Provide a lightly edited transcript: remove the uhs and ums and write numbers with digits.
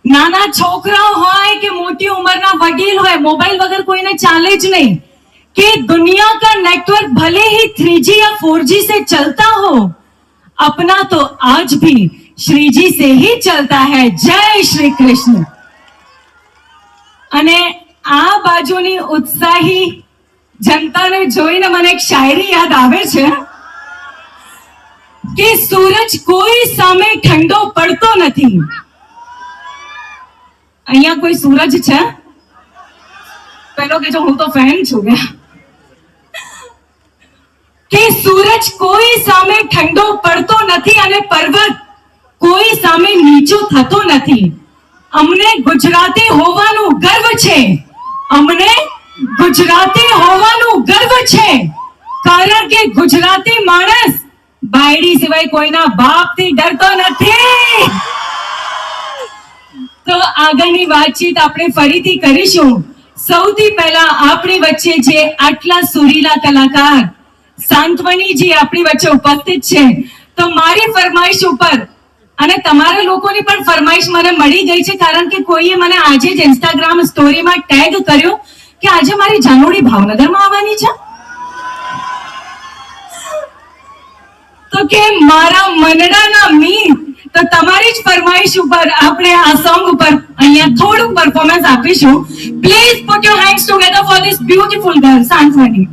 નાના છોકરાઓ હોય કે મોટી ઉંમરના વડીલ હોય, મોબાઈલ વગર કોઈને ચાલે જ નહીં. कि दुनिया का नेटवर्क भले ही 3G या 4G से चलता हो, अपना तो आज भी श्री जी से ही चलता है. जय श्री कृष्ण. અને આ બાજુની ઉત્સાહી જનતાને જોઈને મને એક શાયરી યાદ આવે છે કે સૂરજ કોઈ સામે ઠંડો પડતો નથી. અહીંયા કોઈ સૂરજ છે? પેલો કે જો હું તો ફેન છું કે સૂરજ કોઈ સામે ઠંડો પડતો નથી અને પર્વત કોઈ સામે નીચો થતો નથી. અમને ગુજરાતી હોવાનું ગર્વ છે. અમને ગુજરાતી હોવાનું ગર્વ છે, કારણ કે ગુજરાતી માણસ બાયડી સિવાય કોઈના બાપથી ડરતો નથી. તો આગળની વાતચીત આપણે ફરીથી કરીશું. સૌથી પહેલા આપણી વચ્ચે જે આટલા સુરીલા કલાકાર સાંત્વનીજી આપણી વચ્ચે ઉપસ્થિત છે, તો મારી ફરમાઈશ ઉપર અને તમારા લોકોની પણ ફરમાઈશ મને મળી ગઈ છે, કારણ કે કોઈએ મને આજે જ ઇન્સ્ટાગ્રામ સ્ટોરીમાં ટેગ કર્યો કે આજે મારી જાનુડી ભાવનગરમાં આવવાની છે. તો કે મારા મનડાના મીત, તો તમારી જ ફરમાઈશ ઉપર આપણે આ સોંગ ઉપર અહીંયા થોડું પરફોર્મન્સ આપીશું. Please put your hands together for this beautiful girl સાંત્વની.